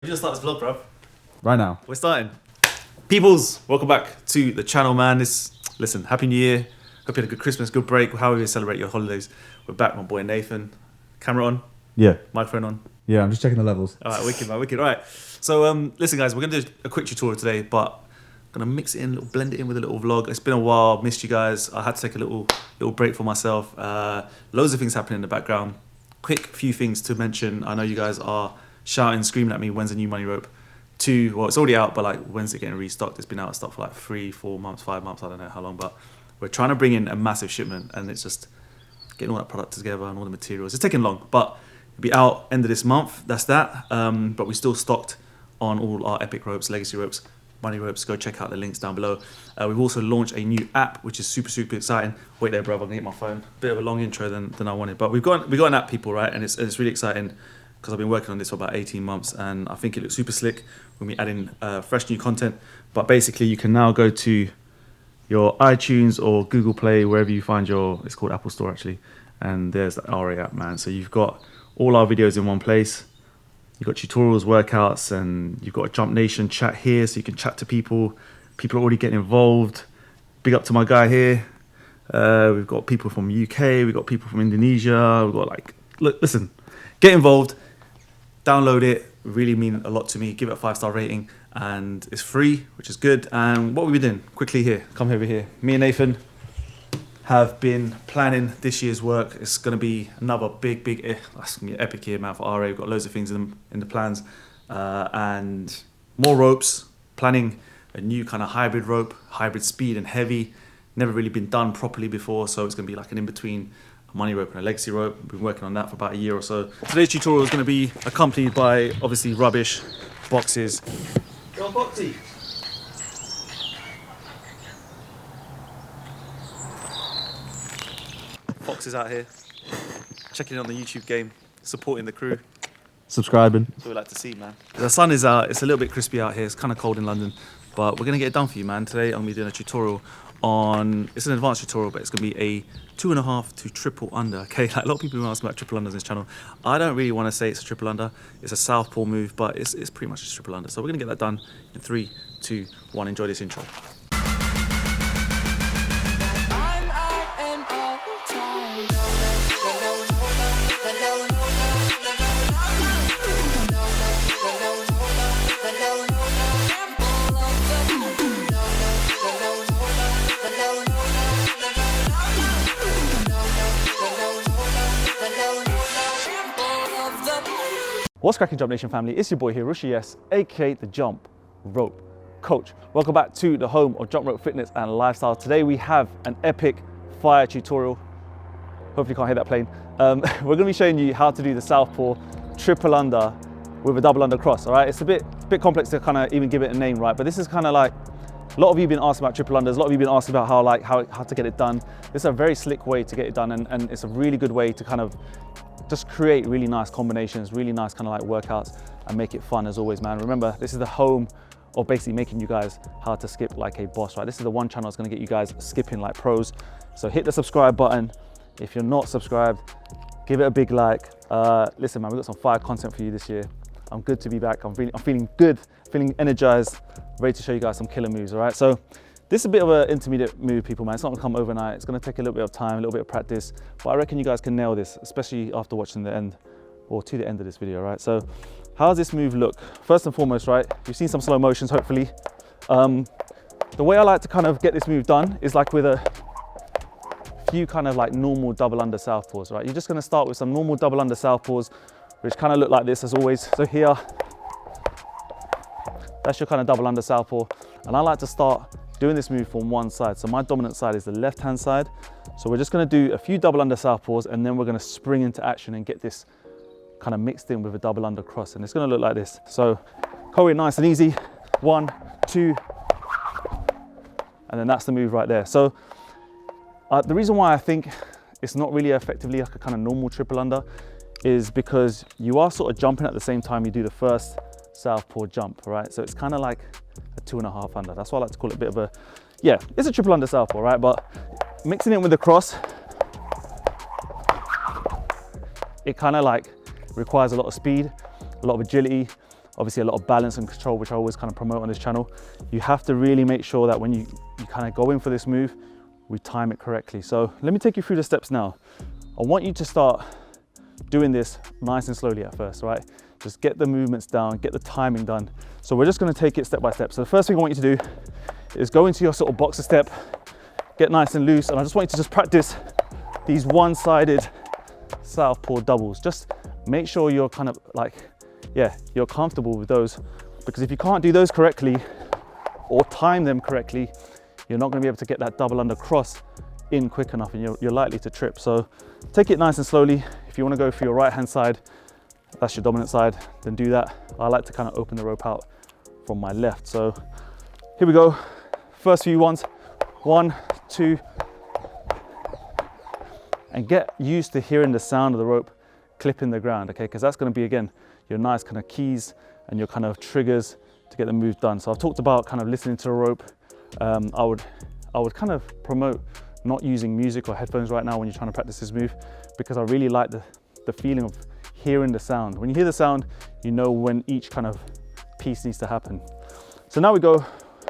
We just start this vlog, bro. Right now. We're starting. Peoples, welcome back to the channel, man. Listen, Happy New Year. Hope you had a good Christmas, good break. How are you celebrate your holidays? We're back, my boy Nathan. Camera on? Yeah. Microphone on? Yeah, I'm just checking the levels. All right, wicked, man, wicked. All right. So, listen, guys, we're going to do a quick tutorial today, but I'm going to mix it in, blend it in with a little vlog. It's been a while, missed you guys. I had to take a little break for myself. Loads of things happening in the background. Quick few things to mention. I know you guys are shouting, screaming at me, when's the new money rope? Well, it's already out, but like, when's it getting restocked? It's been out of stock for like 3, 4 months, 5 months, I don't know how long, but we're trying to bring in a massive shipment, and it's just getting all that product together and all the materials. It's taking long, but it'll be out end of this month. That's that. But we still stocked on all our epic ropes, legacy ropes, money ropes. Go check out the links down below. We've also launched a new app, which is super exciting. Wait there, bro, I'm gonna get my phone. Bit of a long intro than I wanted, but we got an app, people, right? And it's really exciting because I've been working on this for about 18 months, and I think it looks super slick when we add in fresh new content. But basically, you can now go to your iTunes or Google Play, wherever you find it's called Apple Store actually, and there's the RA app, man. So you've got all our videos in one place. You've got tutorials, workouts, and you've got a Jump Nation chat here, so you can chat to people. People are already getting involved. Big up to my guy here. We've got people from UK, we've got people from Indonesia. We've got listen, get involved. Download it, really mean a lot to me. Give it a 5-star rating, and it's free, which is good. And what we've been doing quickly here, come over here. Me and Nathan have been planning this year's work. It's going to be another big, that's going to be an epic year, man, for RA. We've got loads of things in the plans, and more ropes. Planning a new kind of hybrid rope, hybrid speed and heavy. Never really been done properly before, so it's going to be like an in-between a money rope and a legacy rope. We've been working on that for about a year or so. Today's tutorial is going to be accompanied by, obviously, rubbish, boxes. Go on, Boxy! Foxes out here, checking in on the YouTube game, supporting the crew. Subscribing. That's what we like to see, man. The sun is out, it's a little bit crispy out here, it's kind of cold in London, but we're going to get it done for you, man. Today I'm going to be doing a tutorial on, it's an advanced tutorial, but it's going to be a 2.5 to triple under, okay? Like, a lot of people have been asking about triple unders on this channel. I don't really want to say it's a triple under. It's a southpaw move, but it's pretty much a triple under. So we're going to get that done in 3, 2, 1. Enjoy this intro. What's cracking, Jump Nation family? It's your boy here, Rushy S, aka the Jump Rope Coach. Welcome back to the home of jump rope fitness and lifestyle. Today we have an epic fire tutorial. Hopefully you can't hear that plane. We're going to be showing you how to do the southpaw triple under with a double under cross. All right, it's a bit complex to kind of even give it a name, right? But this is kind of like, a lot of you have been asking about triple unders. A lot of you have been asking about how to get it done. This is a very slick way to get it done, and it's a really good way to kind of just create really nice combinations, really nice kind of like workouts, and make it fun as always, man. Remember, this is the home of basically making you guys how to skip like a boss, right? This is the one channel that's gonna get you guys skipping like pros. So hit the subscribe button. If you're not subscribed, give it a big like. Listen, man, we've got some fire content for you this year. I'm good to be back. I'm feeling good, feeling energized, ready to show you guys some killer moves, all right? So this is a bit of an intermediate move, people, man. It's not gonna come overnight. It's gonna take a little bit of time, a little bit of practice, but I reckon you guys can nail this, especially after watching the end, or to the end of this video, right? So how does this move look? First and foremost, right, you've seen some slow motions, hopefully. The way I like to kind of get this move done is like with a few kind of like normal double under southpaws, right? You're just gonna start with some normal double under southpaws, which kind of look like this as always. So here, that's your kind of double under southpaw. And I like to start doing this move from one side. So my dominant side is the left-hand side. So we're just gonna do a few double under southpaws, and then we're gonna spring into action and get this kind of mixed in with a double under cross. And it's gonna look like this. So go in nice and easy. 1, 2, and then that's the move right there. So the reason why I think it's not really effectively like a kind of normal triple under is because you are sort of jumping at the same time you do the first southpaw jump, right? So it's kind of like a 2.5 under. That's why I like to call it a bit of a, yeah, it's a triple under southpaw, right? But mixing it with the cross, it kind of like requires a lot of speed, a lot of agility, obviously a lot of balance and control, which I always kind of promote on this channel. You have to really make sure that when you kind of go in for this move, we time it correctly. So let me take you through the steps now. I want you to start doing this nice and slowly at first, right? Just get the movements down, get the timing done. So we're just gonna take it step by step. So the first thing I want you to do is go into your sort of boxer step, get nice and loose, and I just want you to just practice these one-sided southpaw doubles. Just make sure you're kind of like, yeah, you're comfortable with those, because if you can't do those correctly or time them correctly, you're not gonna be able to get that double under cross in quick enough, and you're likely to trip. So take it nice and slowly. If you wanna go for your right-hand side, that's your dominant side, then do that. I like to kind of open the rope out from my left. So here we go. First few ones, 1, 2, and get used to hearing the sound of the rope clipping the ground, okay? Because that's gonna be, again, your nice kind of keys and your kind of triggers to get the move done. So I've talked about kind of listening to the rope. I would kind of promote not using music or headphones right now when you're trying to practice this move, because I really like the feeling of hearing the sound. When you hear the sound, you know when each kind of piece needs to happen. So now we go,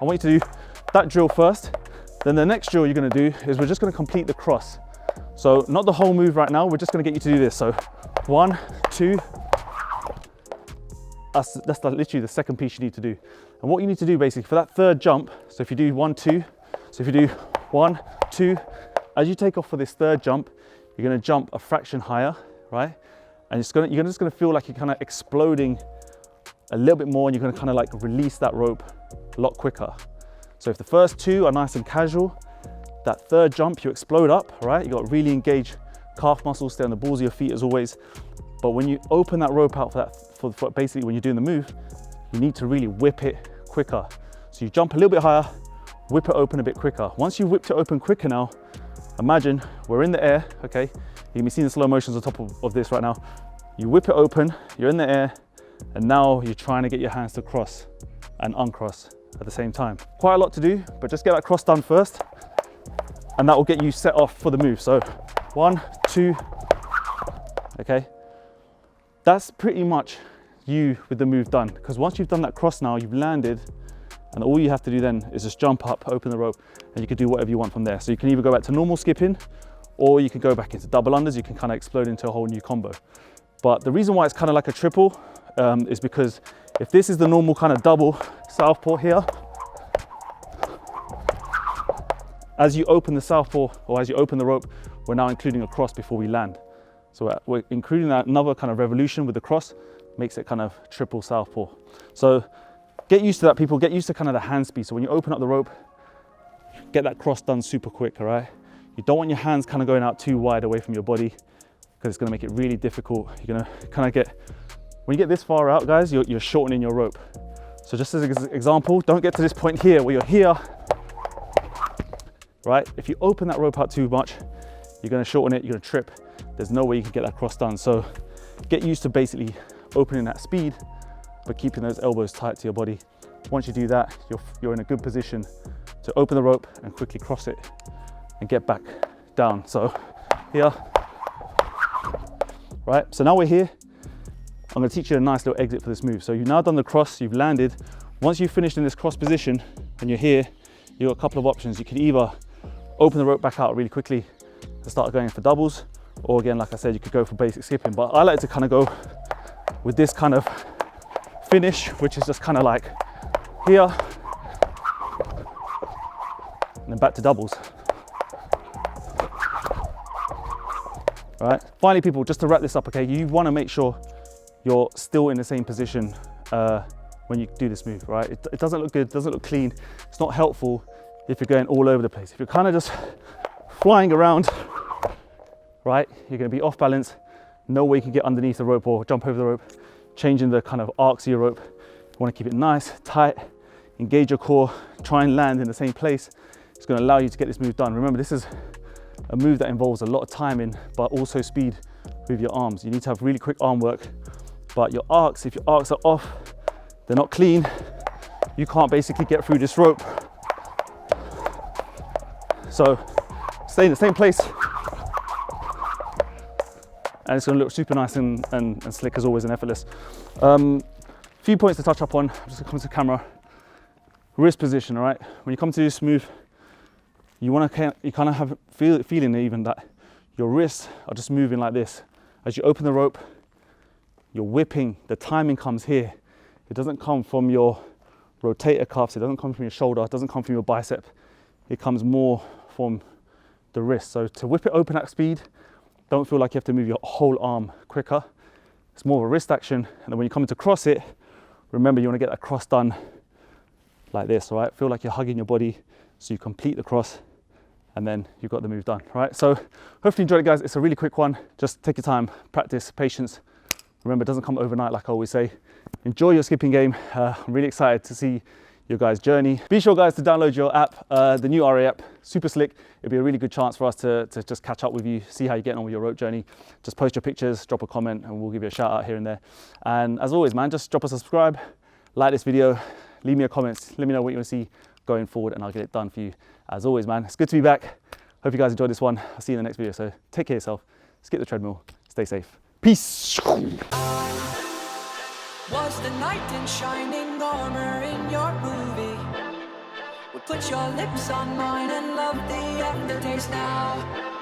I want you to do that drill first. Then the next drill you're gonna do is we're just gonna complete the cross. So not the whole move right now, we're just gonna get you to do this. So 1, 2, that's literally the second piece you need to do. And what you need to do basically for that third jump, so if you do 1, 2, so if you do 1, 2, as you take off for this third jump, you're gonna jump a fraction higher, right? And you're just gonna feel like you're kind of exploding a little bit more, and you're gonna kind of like release that rope a lot quicker. So if the first 2 are nice and casual, that third jump, you explode up, right? You got really engaged calf muscles, stay on the balls of your feet as always. But when you open that rope out for basically when you're doing the move, you need to really whip it quicker. So you jump a little bit higher, whip it open a bit quicker. Once you've whipped it open quicker now, imagine we're in the air, okay? You can be seeing the slow motions on top of this right now. You whip it open, you're in the air, and now you're trying to get your hands to cross and uncross at the same time. Quite a lot to do, but just get that cross done first, and that will get you set off for the move. So 1, 2, okay? That's pretty much you with the move done, because once you've done that cross now, you've landed, and all you have to do then is just jump up, open the rope, and you can do whatever you want from there. So you can either go back to normal skipping, or you can go back into double unders. You can kind of explode into a whole new combo. But the reason why it's kind of like a triple is because if this is the normal kind of double southpaw here, as you open the southpaw, or as you open the rope, we're now including a cross before we land. So we're including that another kind of revolution with the cross, makes it kind of triple southpaw. So get used to that, people. Get used to kind of the hand speed. So when you open up the rope, get that cross done super quick, all right? You don't want your hands kind of going out too wide away from your body, because it's gonna make it really difficult. You're gonna kind of get, when you get this far out, guys, you're shortening your rope. So just as an example, don't get to this point here where you're here, right? If you open that rope out too much, you're gonna shorten it, you're gonna trip. There's no way you can get that cross done. So get used to basically opening at speed, but keeping those elbows tight to your body. Once you do that, you're in a good position to open the rope and quickly cross it and get back down. So here, right? So now we're here. I'm gonna teach you a nice little exit for this move. So you've now done the cross, you've landed. Once you've finished in this cross position and you're here, you've got a couple of options. You can either open the rope back out really quickly and start going for doubles, or again, like I said, you could go for basic skipping. But I like to kind of go with this kind of finish, which is just kind of like here, and then back to doubles. All right, finally people, just to wrap this up, okay, you wanna make sure you're still in the same position when you do this move, right? It doesn't look good, it doesn't look clean. It's not helpful if you're going all over the place. If you're kind of just flying around, right, you're gonna be off balance. No way you can get underneath the rope or jump over the rope, changing the kind of arcs of your rope. You wanna keep it nice, tight, engage your core, try and land in the same place. It's gonna allow you to get this move done. Remember, this is a move that involves a lot of timing, but also speed with your arms. You need to have really quick arm work, but your arcs, if your arcs are off, they're not clean, you can't basically get through this rope. So stay in the same place, and it's gonna look super nice and slick as always and effortless. Few points to touch up on. I'm just gonna come to the camera. Wrist position, all right? When you come to this move, you kind of have feeling even that your wrists are just moving like this. As you open the rope, you're whipping, the timing comes here. It doesn't come from your rotator cuffs, it doesn't come from your shoulder, it doesn't come from your bicep. It comes more from the wrist. So to whip it open at speed, don't feel like you have to move your whole arm quicker. It's more of a wrist action. And then when you come to cross it, remember you want to get that cross done like this, all right? Feel like you're hugging your body so you complete the cross and then you've got the move done, all right? So hopefully you enjoyed it, guys. It's a really quick one. Just take your time, practice, patience. Remember, it doesn't come overnight, like I always say. Enjoy your skipping game. I'm really excited to see your guys' journey. Be sure, guys, to download your app, the new RA app, super slick. It'll be a really good chance for us to just catch up with you, see how you're getting on with your rope journey. Just post your pictures, drop a comment, and we'll give you a shout out here and there. And as always, man, just drop us a subscribe, like this video, leave me a comment, let me know what you want to see going forward, and I'll get it done for you. As always, man, it's good to be back. Hope you guys enjoyed this one. I'll see you in the next video. So take care of yourself, skip the treadmill, stay safe. Peace. Was the knight in shining armor in your movie? Would put your lips on mine and love the aftertaste now.